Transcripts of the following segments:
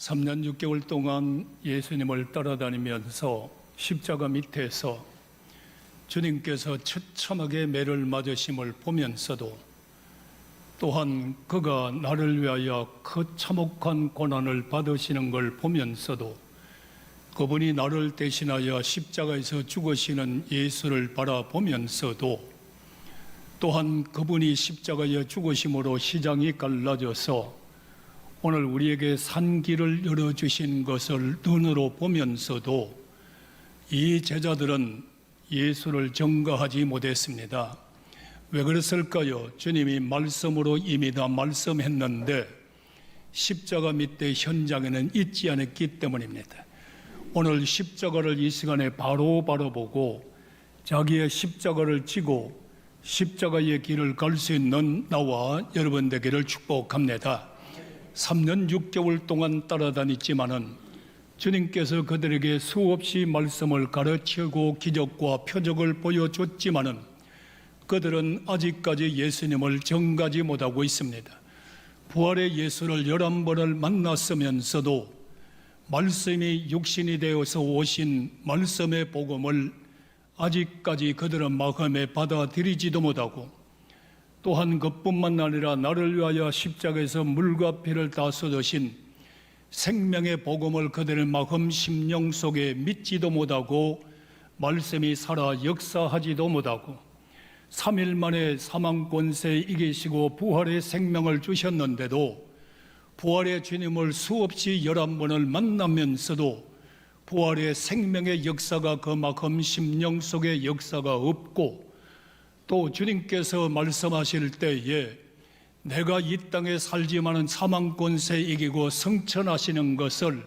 3년 6개월 동안 예수님을 따라다니면서 십자가 밑에서 주님께서 처참하게 매를 맞으심을 보면서도 또한 그가 나를 위하여 그 참혹한 고난을 받으시는 걸 보면서도 그분이 나를 대신하여 십자가에서 죽으시는 예수를 바라보면서도 또한 그분이 십자가에 죽으심으로 시장이 갈라져서 오늘 우리에게 산 길을 열어주신 것을 눈으로 보면서도 이 제자들은 예수를 전가하지 못했습니다. 왜 그랬을까요? 주님이 말씀으로 이미 다 말씀했는데 십자가 밑에 현장에는 있지 않았기 때문입니다. 오늘 십자가를 이 시간에 바로 보고 자기의 십자가를 지고 십자가의 길을 갈 수 있는 나와 여러분 되기를 축복합니다. 3년 6개월 동안 따라다녔지만은 주님께서 그들에게 수없이 말씀을 가르치고 기적과 표적을 보여줬지만은 그들은 아직까지 예수님을 전가지 못하고 있습니다. 부활의 예수를 11번을 만났으면서도 말씀이 육신이 되어서 오신 말씀의 복음을 아직까지 그들은 마음에 받아들이지도 못하고 또한 그뿐만 아니라 나를 위하여 십자가에서 물과 피를 다 쏟으신 생명의 복음을 그들의 마음 심령 속에 믿지도 못하고 말씀이 살아 역사하지도 못하고 3일 만에 사망 권세에 이기시고 부활의 생명을 주셨는데도 부활의 주님을 수없이 11번을 만나면서도 부활의 생명의 역사가 그 마음 심령 속에 역사가 없고 또 주님께서 말씀하실 때에 내가 이 땅에 살지만은 사망 권세에 이기고 승천하시는 것을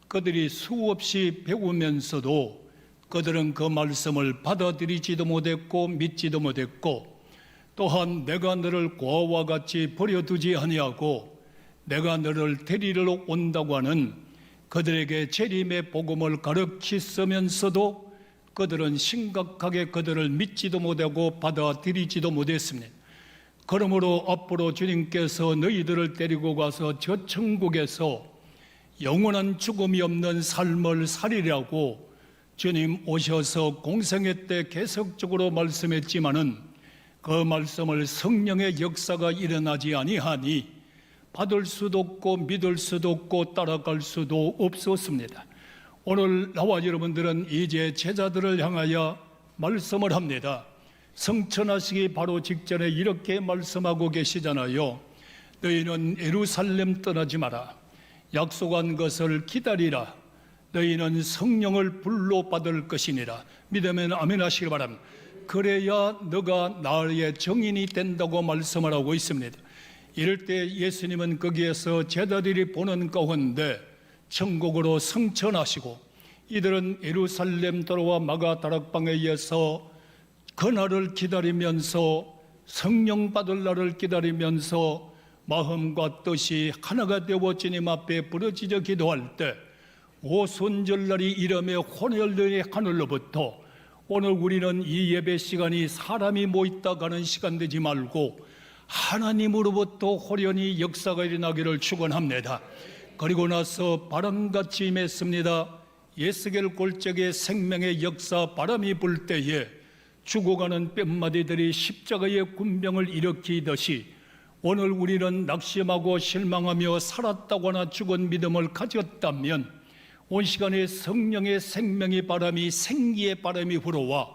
그들이 수없이 배우면서도 그들은 그 말씀을 받아들이지도 못했고 믿지도 못했고 또한 내가 너를 고아와 같이 버려두지 아니하고 내가 너를 데리러 온다고 하는 그들에게 재림의 복음을 가르치면서도 그들은 심각하게 그들을 믿지도 못하고 받아들이지도 못했습니다. 그러므로 앞으로 주님께서 너희들을 데리고 가서 저 천국에서 영원한 죽음이 없는 삶을 살리라고 주님 오셔서 공생애 때 계속적으로 말씀했지만은 그 말씀을 성령의 역사가 일어나지 아니하니 받을 수도 없고 믿을 수도 없고 따라갈 수도 없었습니다. 오늘 나와 여러분들은 이제 제자들을 향하여 말씀을 합니다. 성천하시기 바로 직전에 이렇게 말씀하고 계시잖아요. 너희는 예루살렘 떠나지 마라. 약속한 것을 기다리라. 너희는 성령을 불로 받을 것이니라. 믿으면 아멘 하시기 바랍니다. 그래야 너가 나의 증인이 된다고 말씀을 하고 있습니다. 이럴 때 예수님은 거기에서 제자들이 보는 가운데 천국으로 승천하시고 이들은 예루살렘 도로와 마가 다락방에 의해서 그날을 기다리면서 성령 받을 날을 기다리면서 마음과 뜻이 하나가 되어 주님 앞에 부르짖어 기도할 때 오순절날이 이름의 혼혈의 하늘로부터 오늘 우리는 이 예배 시간이 사람이 모였다 가는 시간 되지 말고 하나님으로부터 호련히 역사가 일어나기를 축원합니다. 그리고 나서 바람같이 임했습니다. 예스겔 골짜기의 생명의 역사 바람이 불 때에 죽어가는 뼘마디들이 십자가의 군병을 일으키듯이 오늘 우리는 낙심하고 실망하며 살았다거나 죽은 믿음을 가졌다면 온 시간에 성령의 생명의 바람이 생기의 바람이 불어와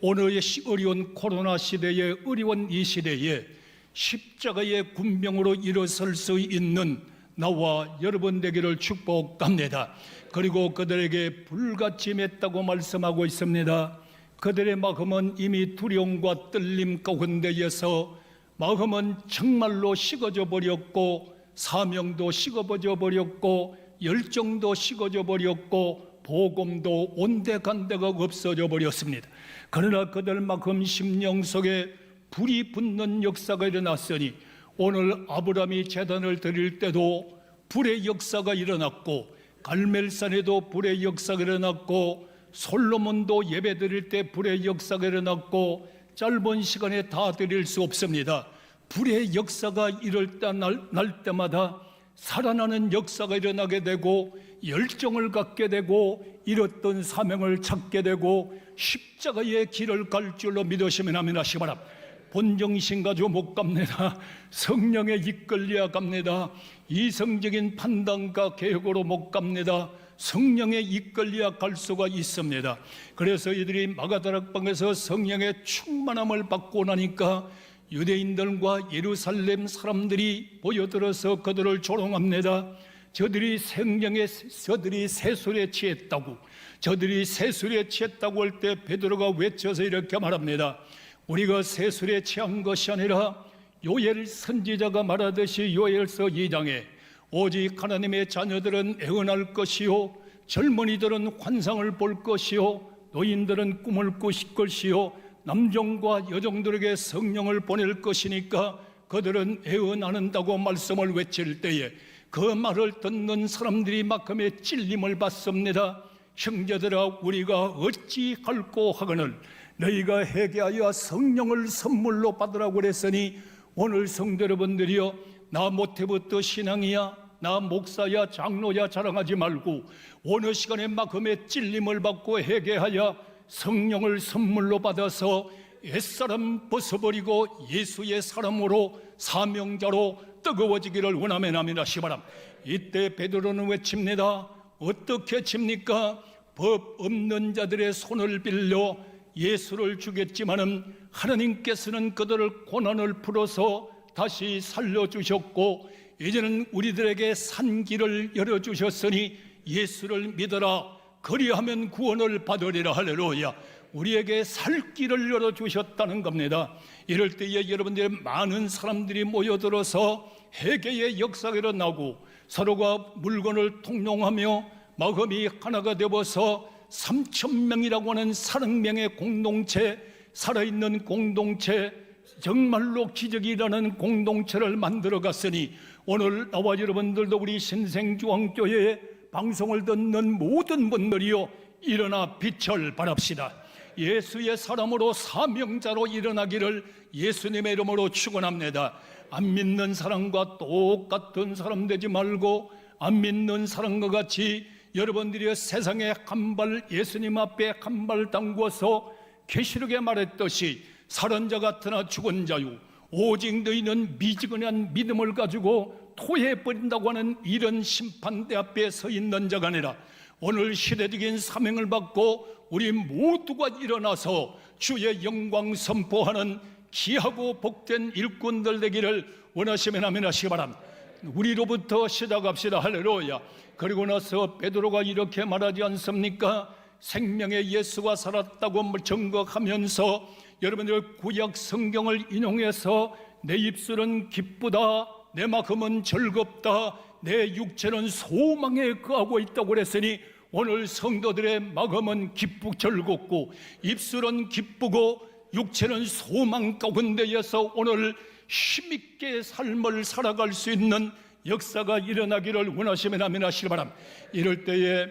오늘의 어려운 코로나 시대에 어려운 이 시대에 십자가의 군병으로 일어설 수 있는 나와 여러분 되기를 축복합니다. 그리고 그들에게 불같이 맺다고 말씀하고 있습니다. 그들의 마음은 이미 두려움과 떨림 가운데에서 마음은 정말로 식어져 버렸고 사명도 식어져 버렸고 열정도 식어져 버렸고 복음도 온데간데가 없어져 버렸습니다. 그러나 그들 마음 심령 속에 불이 붙는 역사가 일어났으니 오늘 아브라함이 제단을 드릴 때도 불의 역사가 일어났고 갈멜산에도 불의 역사가 일어났고 솔로몬도 예배 드릴 때 불의 역사가 일어났고 짧은 시간에 다 드릴 수 없습니다. 불의 역사가 이럴 때 날 때마다 살아나는 역사가 일어나게 되고 열정을 갖게 되고 잃었던 사명을 찾게 되고 십자가의 길을 갈 줄로 믿으시면 아멘 하시기 바랍니다. 본정신 가지고 못 갑니다. 성령에 이끌려야 갑니다. 이성적인 판단과 계획으로 못 갑니다. 성령에 이끌려야 갈 수가 있습니다. 그래서 이들이 마가다락방에서 성령의 충만함을 받고 나니까 유대인들과 예루살렘 사람들이 모여들어서 그들을 조롱합니다. 저들이 새술에 취했다고, 저들이 새술에 취했다고 할 때 베드로가 외쳐서 이렇게 말합니다. 우리가 새술에 취한 것이 아니라 요엘 선지자가 말하듯이 요엘서 2장에 오직 하나님의 자녀들은 애원할 것이요, 젊은이들은 환상을 볼 것이요, 노인들은 꿈을 꾸실 것이요, 남종과 여종들에게 성령을 보낼 것이니까 그들은 애원한다고 말씀을 외칠 때에 그 말을 듣는 사람들이 막음에 찔림을 받습니다. 형제들아, 우리가 어찌 할꼬 하거늘 너희가 회개하여 성령을 선물로 받으라고 그랬으니, 오늘 성도 여러분들이여, 나 모태부터 신앙이야, 나 목사야, 장로야 자랑하지 말고 어느 시간에 막음에 찔림을 받고 회개하여 성령을 선물로 받아서 옛사람 벗어버리고 예수의 사람으로 사명자로 뜨거워지기를 원하면 아멘 하시기 바랍니다. 이때 베드로는 외칩니다. 어떻게 칩니까? 법 없는 자들의 손을 빌려 예수를 주겠지만은 하나님께서는 그들을 고난을 풀어서 다시 살려주셨고, 이제는 우리들에게 산 길을 열어주셨으니 예수를 믿어라, 그리하면 구원을 받으리라. 할렐루야. 우리에게 살 길을 열어주셨다는 겁니다. 이럴 때에 여러분들, 많은 사람들이 모여들어서 회개의 역사가 일어나고 서로가 물건을 통용하며 마음이 하나가 되어서 3,000명이라고 하는 300명의 공동체, 살아있는 공동체, 정말로 기적이 일어나는 공동체를 만들어 갔으니, 오늘 나와 여러분들도 우리 신생중앙교회의 방송을 듣는 모든 분들이요, 일어나 빛을 발합시다. 예수의 사람으로 사명자로 일어나기를 예수님의 이름으로 축원합니다. 안 믿는 사람과 똑같은 사람 되지 말고, 안 믿는 사람과 같이 여러분들이 세상에 한 발, 예수님 앞에 한 발 담궈서 계시록에 말했듯이 살은 자 같으나 죽은 자유, 오직 너희는 미지근한 믿음을 가지고 토해버린다고 하는 이런 심판대 앞에 서 있는 자가 아니라, 오늘 시대적인 사명을 받고 우리 모두가 일어나서 주의 영광 선포하는 귀하고 복된 일꾼들 되기를 원하시면 아멘 하시기 바랍니다. 우리로부터 시작합시다. 할렐루야. 그리고 나서 베드로가 이렇게 말하지 않습니까? 생명의 예수가 살았다고 증거하면서 여러분들 구약 성경을 인용해서 내 입술은 기쁘다, 내 마음은 즐겁다, 내 육체는 소망에 거하고 있다고 그랬으니, 오늘 성도들의 마음은 기쁘고 즐겁고 입술은 기쁘고 육체는 소망 가운데에서 오늘 힘있게 삶을 살아갈 수 있는 역사가 일어나기를 원하시면 아멘 하시기 바랍니다. 이럴 때에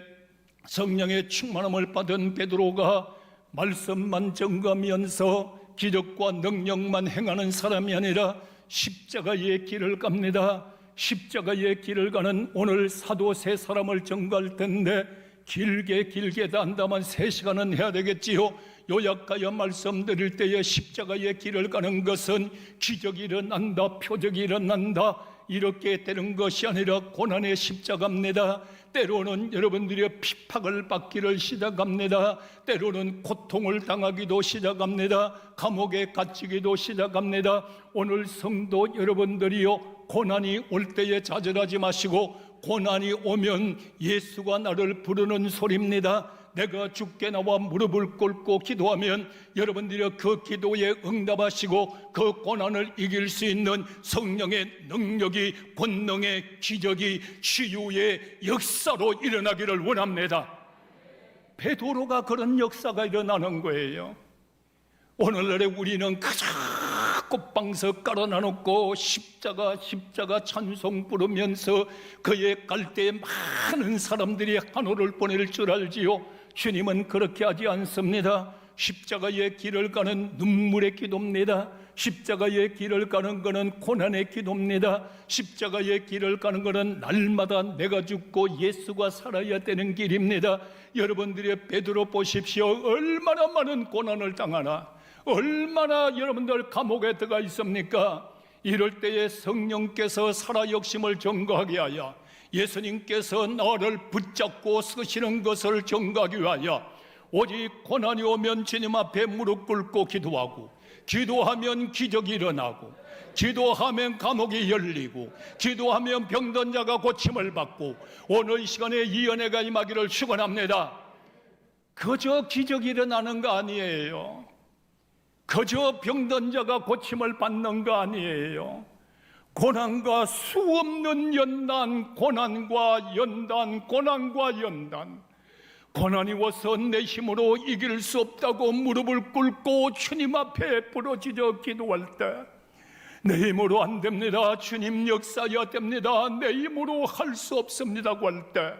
성령의 충만함을 받은 베드로가 말씀만 전가하면서 기적과 능력만 행하는 사람이 아니라 십자가의 길을 갑니다. 십자가의 길을 가는 오늘 사도 세 사람을 전가할 텐데, 길게 단다만 3시간은 해야 되겠지요. 요약하여 말씀드릴 때에 십자가의 길을 가는 것은 기적이 일어난다, 표적이 일어난다, 이렇게 되는 것이 아니라 고난의 십자가입니다. 때로는 여러분들이 핍박을 받기를 시작합니다. 때로는 고통을 당하기도 시작합니다. 감옥에 갇히기도 시작합니다. 오늘 성도 여러분들이요, 고난이 올 때에 좌절하지 마시고, 고난이 오면 예수가 나를 부르는 소리입니다. 내가 주께 나와 무릎을 꿇고 기도하면 여러분들이 그 기도에 응답하시고 그 고난을 이길 수 있는 성령의 능력이, 권능의 기적이, 치유의 역사로 일어나기를 원합니다. 베드로가 그런 역사가 일어나는 거예요. 오늘날에 우리는 그저 꽃방석 깔아놔놓고 십자가 찬송 부르면서 그의 갈대에 많은 사람들이 한호를 보낼 줄 알지요. 주님은 그렇게 하지 않습니다. 십자가의 길을 가는 눈물의 기도입니다. 십자가의 길을 가는 것은 고난의 기도입니다. 십자가의 길을 가는 것은 날마다 내가 죽고 예수가 살아야 되는 길입니다. 여러분들의 베드로 보십시오. 얼마나 많은 고난을 당하나, 얼마나 여러분들 감옥에 들어가 있습니까? 이럴 때에 성령께서 살아 역심을 증거하게 하여 예수님께서 나를 붙잡고 서시는 것을 증거하기 위하여 오직 고난이 오면 주님 앞에 무릎 꿇고 기도하고, 기도하면 기적이 일어나고, 기도하면 감옥이 열리고, 기도하면 병든 자가 고침을 받고, 오늘 이 시간에 이 은혜가 임하기를 축원합니다. 그저 기적이 일어나는 거 아니에요. 그저 병든 자가 고침을 받는 거 아니에요. 고난과 수없는 연단, 고난과 연단, 고난과 연단. 고난이 와서 내 힘으로 이길 수 없다고 무릎을 꿇고 주님 앞에 부러지려 기도할 때, 내 힘으로 안 됩니다, 주님 역사해야 됩니다, 내 힘으로 할 수 없습니다고 할 때,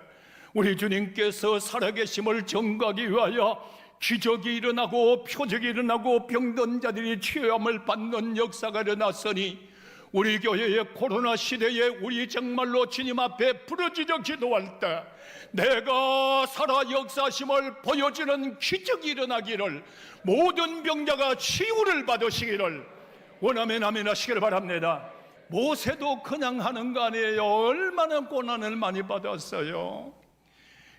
우리 주님께서 살아계심을 증거하기 위하여 기적이 일어나고 표적이 일어나고 병든 자들이 치유함을 받는 역사가 일어났으니, 우리 교회의 코로나 시대에 우리 정말로 주님 앞에 부르짖어 기도할 때 내가 살아 역사심을 보여주는 기적이 일어나기를, 모든 병자가 치유를 받으시기를 원하면 아멘 하시기를 바랍니다. 모세도 그냥 하는 거 아니에요. 얼마나 고난을 많이 받았어요.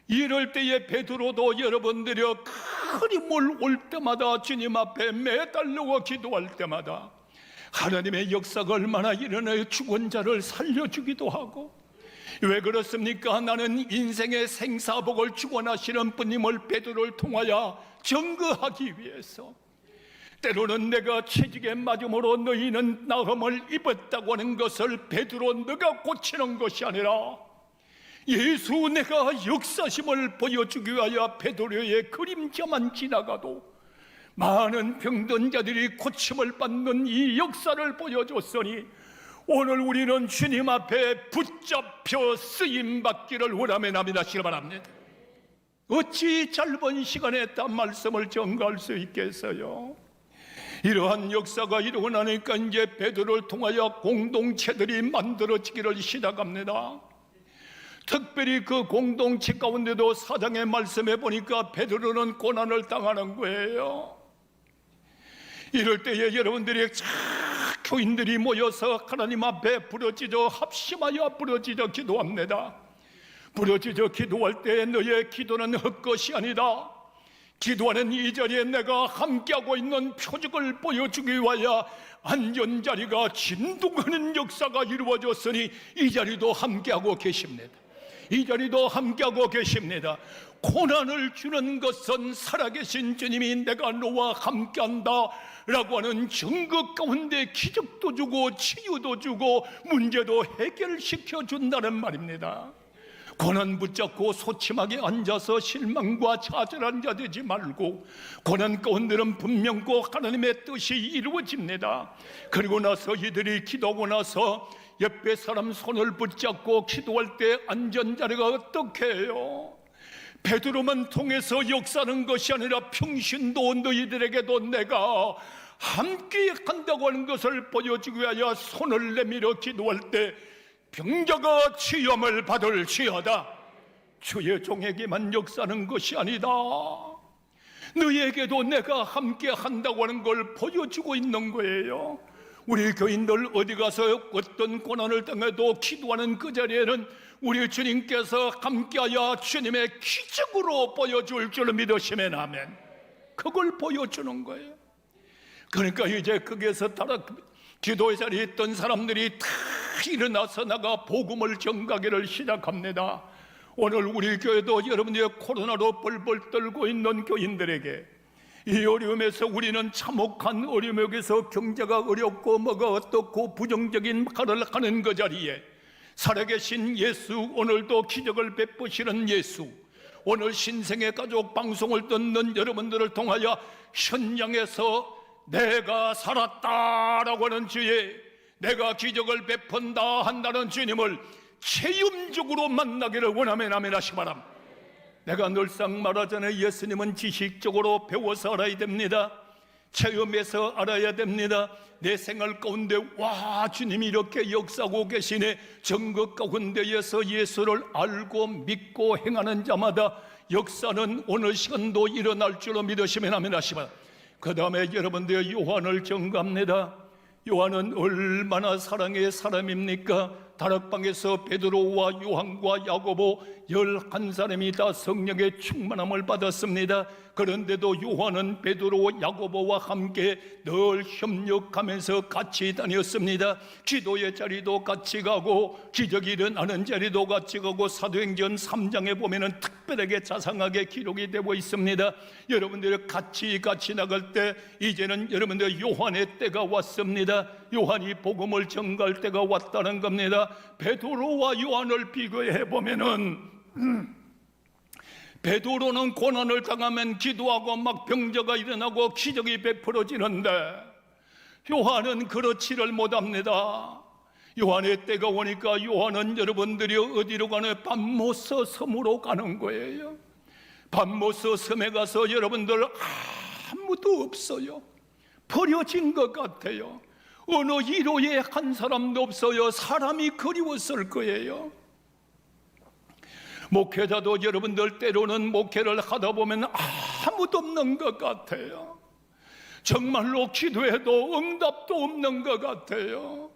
이럴 때에 베드로도 여러분들이 큰 물 올 때마다 주님 앞에 매달리고 기도할 때마다 하나님의 역사가 얼마나 일어나요. 죽은 자를 살려주기도 하고. 왜 그렇습니까? 나는 인생의 생사복을 축원하시는 분님을 베드로를 통하여 증거하기 위해서. 때로는 내가 채찍에 맞음으로 너희는 나음을 입었다고 하는 것을 베드로 너가 고치는 것이 아니라 예수 내가 역사심을 보여주기 위하여 베드로의 그림자만 지나가도 많은 병든 자들이 고침을 받는 이 역사를 보여줬으니, 오늘 우리는 주님 앞에 붙잡혀 쓰임받기를 원하면 아멘 하시기 바랍니다. 어찌 짧은 시간에 딴 말씀을 전가할 수 있겠어요? 이러한 역사가 일어나니까 이제 베드로를 통하여 공동체들이 만들어지기를 시작합니다. 특별히 그 공동체 가운데도 사장의 말씀에 보니까 베드로는 고난을 당하는 거예요. 이럴 때에 여러분들이 교인들이 모여서 하나님 앞에 부르짖어 합심하여 부르짖어 기도합니다. 부르짖어 기도할 때 너의 기도는 헛것이 아니다. 기도하는 이 자리에 내가 함께하고 있는 표적을 보여주기 위하여 안전자리가 진동하는 역사가 이루어졌으니 이 자리도 함께하고 계십니다. 이 자리도 함께하고 계십니다. 고난을 주는 것은 살아계신 주님이 내가 너와 함께한다 라고 하는 증거 가운데 기적도 주고 치유도 주고 문제도 해결시켜 준다는 말입니다. 고난 붙잡고 소침하게 앉아서 실망과 좌절한 자 되지 말고, 고난 가운데는 분명고 하나님의 뜻이 이루어집니다. 그리고 나서 이들이 기도하고 나서 옆에 사람 손을 붙잡고 기도할 때 안전자리가 어떻게 해요? 베드로만 통해서 역사하는 것이 아니라 평신도 너희들에게도 내가 함께 한다고 하는 것을 보여주기 위하여 손을 내밀어 기도할 때 병자가 치유함을 받을지어다. 주의 종에게만 역사하는 것이 아니다. 너희에게도 내가 함께 한다고 하는 걸 보여주고 있는 거예요. 우리 교인들 어디 가서 어떤 고난을 당해도 기도하는 그 자리에는 우리 주님께서 함께하여 주님의 기적으로 보여줄 줄 믿으시면 아멘. 그걸 보여주는 거예요. 그러니까 이제 거기에서 따라 기도의 자리에 있던 사람들이 다 일어나서 나가 복음을 전가기를 시작합니다. 오늘 우리 교회도 여러분들의 코로나로 뻘뻘 떨고 있는 교인들에게 이 어려움에서 우리는 참혹한 어려움에서 경제가 어렵고 뭐가 어떻고 부정적인 말을 하는 그 자리에 살아계신 예수, 오늘도 기적을 베푸시는 예수, 오늘 신생의 가족 방송을 듣는 여러분들을 통하여 현장에서 내가 살았다라고 하는 주의, 내가 기적을 베푼다 한다는 주님을 체험적으로 만나기를 원하면 아멘 하시기 바랍니다. 내가 늘상 말하잖아요. 예수님은 지식적으로 배워서 알아야 됩니다. 체험해서 알아야 됩니다. 내 생활 가운데 와, 주님이 이렇게 역사하고 계시네. 정거 가운데에서 예수를 알고 믿고 행하는 자마다 역사는 오늘 시간도 일어날 줄로 믿으시면 아멘 하시바. 그 다음에 여러분들 요한을 정갑니다. 요한은 얼마나 사랑의 사람입니까? 다락방에서 베드로와 요한과 야고보 11사람이 다 성령의 충만함을 받았습니다. 그런데도 요한은 베드로 야고보와 함께 늘 협력하면서 같이 다녔습니다. 기도의 자리도 같이 가고 기적이 일어나는 자리도 같이 가고 사도행전 3장에 보면은 특별하게 자상하게 기록이 되고 있습니다. 여러분들이 같이 나갈 때 이제는 여러분들 요한의 때가 왔습니다. 요한이 복음을 전갈 때가 왔다는 겁니다. 베드로와 요한을 비교해 보면은 베드로는 고난을 당하면 기도하고 막 병자가 일어나고 기적이 베풀어지는데 요한은 그렇지를 못합니다. 요한의 때가 오니까 요한은 여러분들이 어디로 가는 밤모스 섬으로 가는 거예요. 밤모스 섬에 가서 여러분들 아무도 없어요. 버려진 것 같아요. 어느 이로에 한 사람도 없어요. 사람이 그리웠을 거예요. 목회자도 여러분들 때로는 목회를 하다 보면 아무도 없는 것 같아요. 정말로 기도해도 응답도 없는 것 같아요.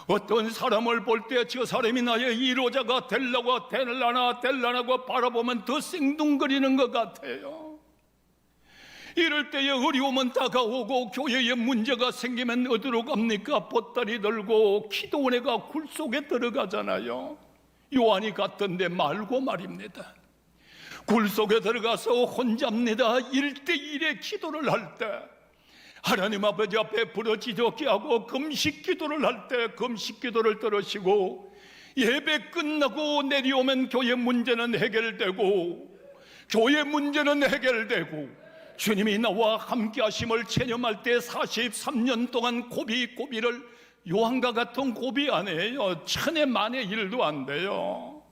어떤 사람을 볼 때 저 사람이 나의 이로자가 될라나고 바라보면 더 생뚱거리는 것 같아요. 이럴 때에 어려움은 다가오고 교회에 문제가 생기면 어디로 갑니까? 보따리 들고 기도원에가 굴 속에 들어가잖아요. 요한이 갔던데 말고 말입니다. 굴 속에 들어가서 혼자입니다. 1대1의 기도를 할 때 하나님 아버지 앞에 부르짖게 하고 금식 기도를 할 때 금식 기도를 들으시고 예배 끝나고 내려오면 교회 문제는 해결되고 주님이 나와 함께 하심을 체념할 때 43년 동안 고비를 요한과 같은 고비 안 해요. 천에 만의 일도 안 돼요.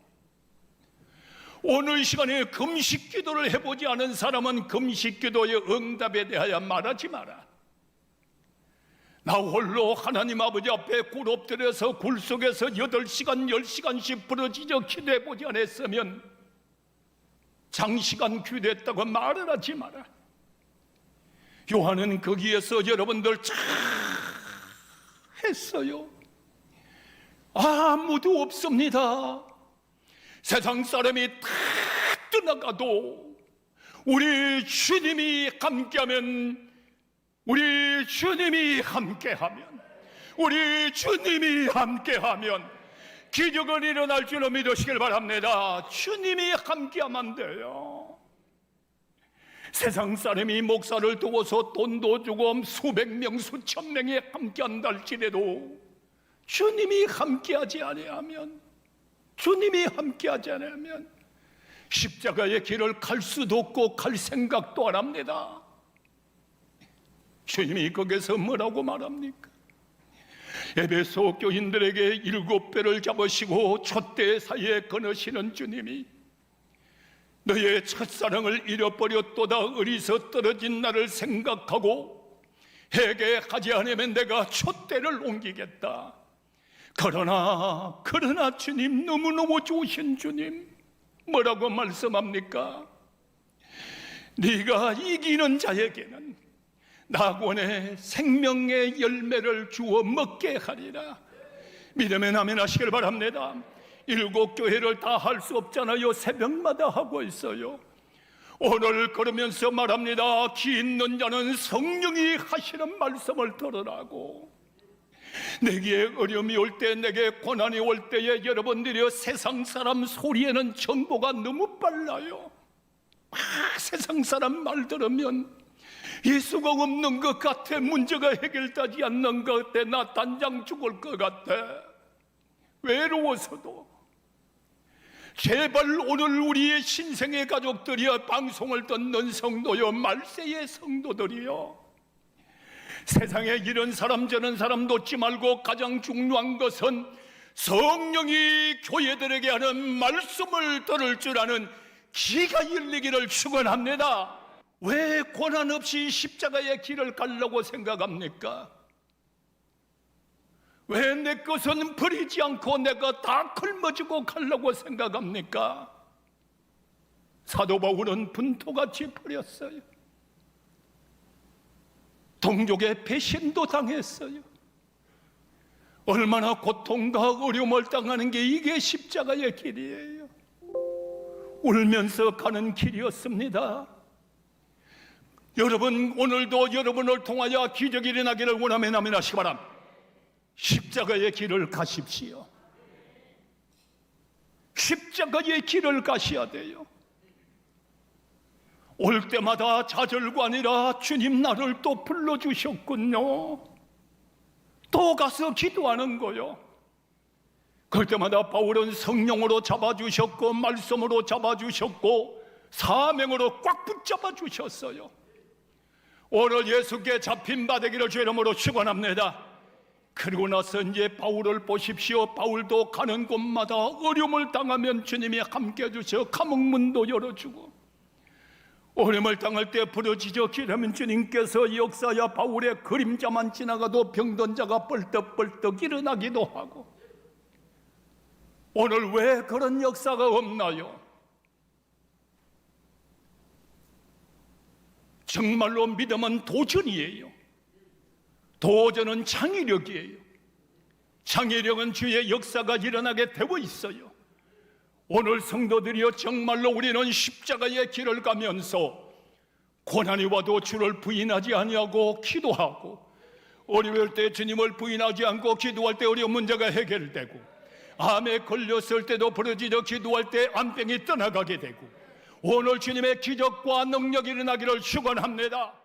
오늘 시간에 금식 기도를 해보지 않은 사람은 금식 기도의 응답에 대하여 말하지 마라. 나 홀로 하나님 아버지 앞에 굴 엎드려서 굴 속에서 8시간 10시간씩 부르짖어 기도해보지 않았으면 장시간 기도했다고 말을 하지 마라. 요한은 거기에서 여러분들 참 했어요. 아무도 없습니다. 세상 사람이 다 떠나가도 우리 주님이 함께하면 기적은 일어날 줄로 믿으시길 바랍니다. 주님이 함께하면 돼요. 세상 사람이 목사를 두고서 돈도 주고 수백 명 수천 명이 함께한다 할지라도 주님이 함께하지 아니하면 십자가의 길을 갈 수도 없고 갈 생각도 안 합니다. 주님이 거기서 뭐라고 말합니까? 에베소 교인들에게 7배를 잡으시고 촛대 사이에 거느시는 주님이 너의 첫사랑을 잃어버렸도다. 어리서 떨어진 나를 생각하고 회개하지 않으면 내가 촛대를 옮기겠다. 그러나 주님, 너무너무 좋으신 주님, 뭐라고 말씀합니까? 네가 이기는 자에게는 낙원의 생명의 열매를 주어 먹게 하리라. 믿으면 아멘 하시길 바랍니다. 7교회를 다 할 수 없잖아요. 새벽마다 하고 있어요. 오늘 걸으면서 말합니다. 기 있는 자는 성령이 하시는 말씀을 들으라고. 내게 어려움이 올 때, 내게 고난이 올 때에 여러분들이 세상 사람 소리에는 정보가 너무 빨라요. 세상 사람 말 들으면 예수가 없는 것 같아. 문제가 해결되지 않는 것 같아. 나 단장 죽을 것 같아. 외로워서도. 제발 오늘 우리의 신생의 가족들이여, 방송을 듣는 성도여, 말세의 성도들이여, 세상에 이런 사람 저런 사람 놓지 말고 가장 중요한 것은 성령이 교회들에게 하는 말씀을 들을 줄 아는 귀가 열리기를 축원합니다. 왜 고난 없이 십자가의 길을 가려고 생각합니까? 왜 내 것은 버리지 않고 내가 다 걸머쥐고 가려고 생각합니까? 사도 바울은 분토같이 버렸어요. 동족의 배신도 당했어요. 얼마나 고통과 어려움을 당하는 게 이게 십자가의 길이에요. 울면서 가는 길이었습니다. 여러분, 오늘도 여러분을 통하여 기적이 일어나기를 원하면 아멘 하시기 바랍니다. 십자가의 길을 가십시오. 십자가의 길을 가셔야 돼요. 올 때마다 좌절과 아니라 주님 나를 또 불러주셨군요. 또 가서 기도하는 거요. 그럴 때마다 바울은 성령으로 잡아주셨고 말씀으로 잡아주셨고 사명으로 꽉 붙잡아 주셨어요. 오늘 예수께 잡힌 바 되기를 주의 이름으로 축원합니다. 그리고 나서 이제 바울을 보십시오. 바울도 가는 곳마다 어려움을 당하면 주님이 함께 해주셔 감옥문도 열어주고, 어려움을 당할 때 부러지죠 기라면 주님께서 역사야 바울의 그림자만 지나가도 병든 자가 벌떡벌떡 일어나기도 하고. 오늘 왜 그런 역사가 없나요? 정말로 믿음은 도전이에요. 도전은 창의력이에요. 창의력은 주의 역사가 일어나게 되고 있어요. 오늘 성도들이여, 정말로 우리는 십자가의 길을 가면서 고난이 와도 주를 부인하지 아니하고 기도하고, 어려울 때 주님을 부인하지 않고 기도할 때 어려운 문제가 해결되고, 암에 걸렸을 때도 부러지려 기도할 때 암병이 떠나가게 되고, 오늘 주님의 기적과 능력이 일어나기를 축원합니다.